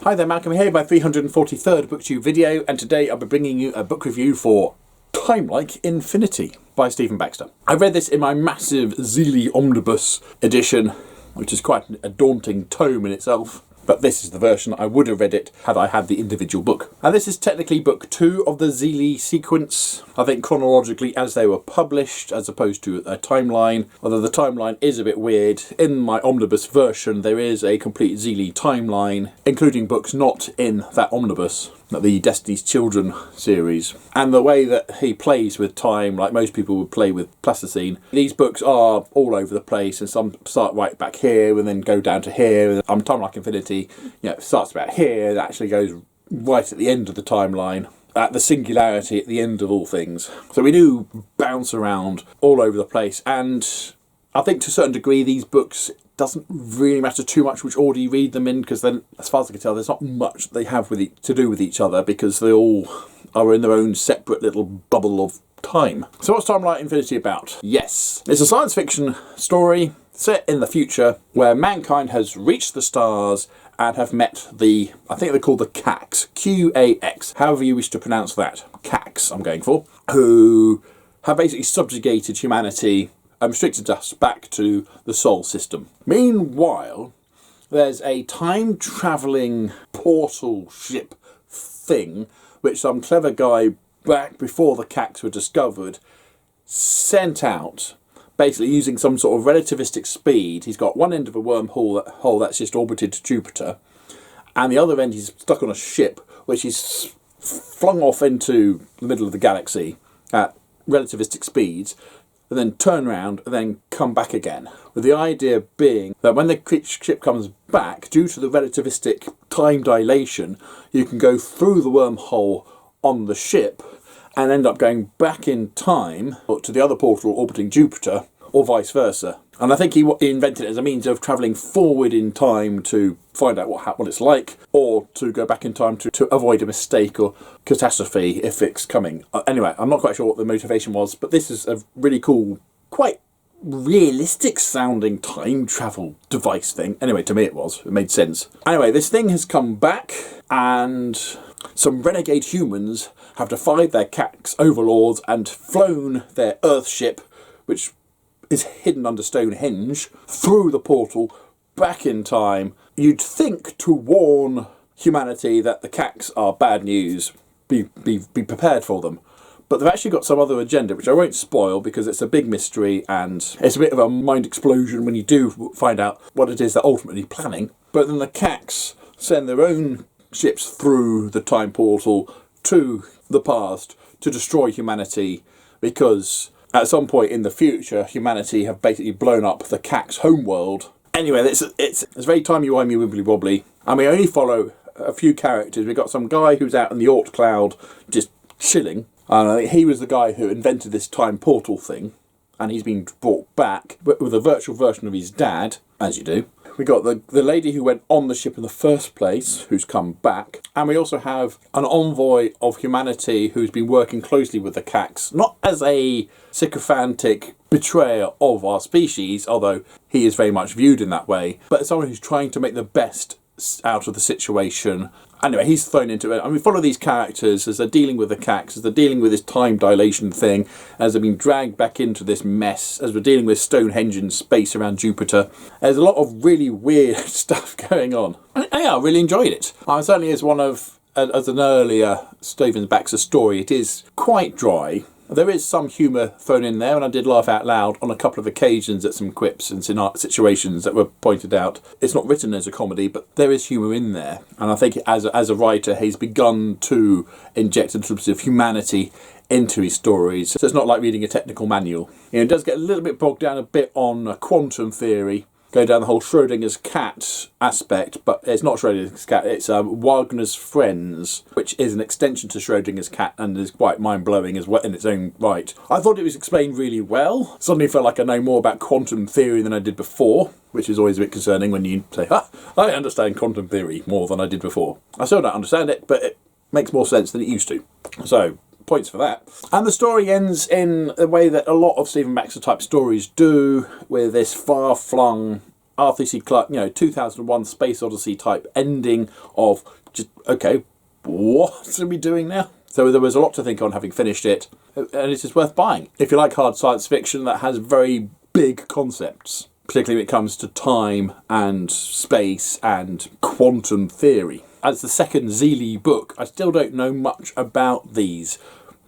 Hi there, Malcolm here, my 343rd Booktube video, and today I'll be bringing you a book review for Timelike Infinity by Stephen Baxter. I read this in my massive Xeelee omnibus edition, which is quite a daunting tome in itself, but this is the version I would have read it had I had the individual book. And this is technically book 2 of the Xeelee sequence, I think chronologically as they were published, as opposed to a timeline, although the timeline is a bit weird. In my omnibus version there is a complete Xeelee timeline, including books not in that omnibus, the Destiny's Children series. And the way that he plays with time, like most people would play with plasticine, these books are all over the place, and some start right back here and then go down to here. Timelike Infinity, starts about here and actually goes right at the end of the timeline, at the singularity at the end of all things. So we do bounce around all over the place, and I think to a certain degree these books doesn't really matter too much which order you read them in, because then, as far as I can tell, there's not much they have to do with each other, because they all are in their own separate little bubble of time. So what's Timelike Infinity about? Yes, it's a science fiction story set in the future where mankind has reached the stars and have met the, I think they're called the Cax, Q-A-X, however you wish to pronounce that, Cax I'm going for, who have basically subjugated humanity and restricted us back to the Sol system. Meanwhile, there's a time-travelling portal ship thing which some clever guy back before the Cax were discovered sent out, basically using some sort of relativistic speed. He's got one end of a wormhole that's just orbited Jupiter, and the other end he's stuck on a ship which he's flung off into the middle of the galaxy at relativistic speeds, and then turn around and then come back again, with the idea being that when the ship comes back, due to the relativistic time dilation, you can go through the wormhole on the ship and end up going back in time to the other portal orbiting Jupiter, or vice versa. And I think he invented it as a means of travelling forward in time to find out what it's like, or to go back in time to avoid a mistake or catastrophe if it's coming. Anyway, I'm not quite sure what the motivation was, but this is a really cool, quite realistic sounding time travel device thing. Anyway, to me it made sense. Anyway, this thing has come back, and some renegade humans have defied their Cax overlords and flown their Earth ship, which is hidden under Stonehenge, through the portal back in time. You'd think to warn humanity that the Cax are bad news, be prepared for them. But they've actually got some other agenda, which I won't spoil because it's a big mystery and it's a bit of a mind explosion when you do find out what it is they're ultimately planning. But then the Cax send their own ships through the time portal to the past to destroy humanity, because at some point in the future humanity have basically blown up the Cax homeworld. Anyway, it's very timey-wimey, wibbly-wobbly, and we only follow a few characters. We've got some guy who's out in the Oort cloud just chilling, and I think he was the guy who invented this time portal thing, and he's been brought back with a virtual version of his dad, as you do. We got the lady who went on the ship in the first place, who's come back. And we also have an envoy of humanity who's been working closely with the Cax, not as a sycophantic betrayer of our species, although he is very much viewed in that way, but as someone who's trying to make the best out of the situation. Anyway, he's thrown into it, and we follow these characters as they're dealing with the Cax, as they're dealing with this time dilation thing, as they're being dragged back into this mess, as we're dealing with Stonehenge in space around Jupiter. There's a lot of really weird stuff going on. And yeah, I really enjoyed it. Certainly as an earlier Stephen Baxter story, it is quite dry. There is some humour thrown in there, and I did laugh out loud on a couple of occasions at some quips and situations that were pointed out. It's not written as a comedy, but there is humour in there. And I think as a writer, he's begun to inject a little bit of humanity into his stories. So it's not like reading a technical manual. It does get a little bit bogged down a bit on quantum theory, go down the whole Schrodinger's cat aspect, but it's not Schrodinger's cat, it's Wagner's Friends, which is an extension to Schrodinger's cat and is quite mind-blowing as well in its own right. I thought it was explained really well. Suddenly felt like I know more about quantum theory than I did before, which is always a bit concerning when you say, I understand quantum theory more than I did before. I still don't understand it, but it makes more sense than it used to. So, points for that. And the story ends in a way that a lot of Stephen Baxter type stories do, with this far-flung Arthur C. Clarke, 2001 Space Odyssey type ending of just, okay, what are we doing now? So there was a lot to think on having finished it, and it is worth buying. If you like hard science fiction that has very big concepts, particularly when it comes to time and space and quantum theory. As the second Xeelee book, I still don't know much about these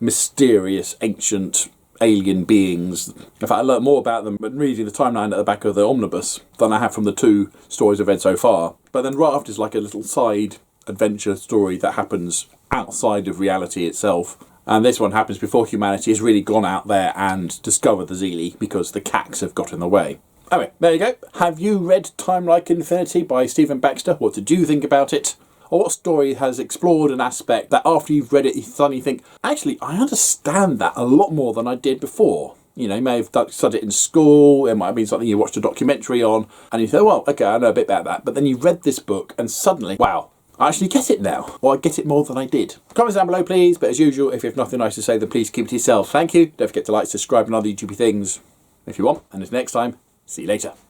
mysterious ancient alien beings. In fact, I learned more about them when reading the timeline at the back of the omnibus than I have from the 2 stories I've read so far. But then right after is like a little side adventure story that happens outside of reality itself. And this one happens before humanity has really gone out there and discovered the Xeelee because the Cax have got in the way. Anyway, there you go. Have you read Timelike Infinity by Stephen Baxter? What did you think about it? Or what story has explored an aspect that after you've read it you suddenly think, actually, I understand that a lot more than I did before. You may have studied it in school, it might have been something you watched a documentary on, and you say, well, okay, I know a bit about that. But then you read this book and suddenly, wow, I actually get it now. Or I get it more than I did. Comments down below, please. But as usual, if you have nothing nice to say, then please keep it to yourself. Thank you. Don't forget to like, subscribe and other YouTube things if you want. And until next time, see you later.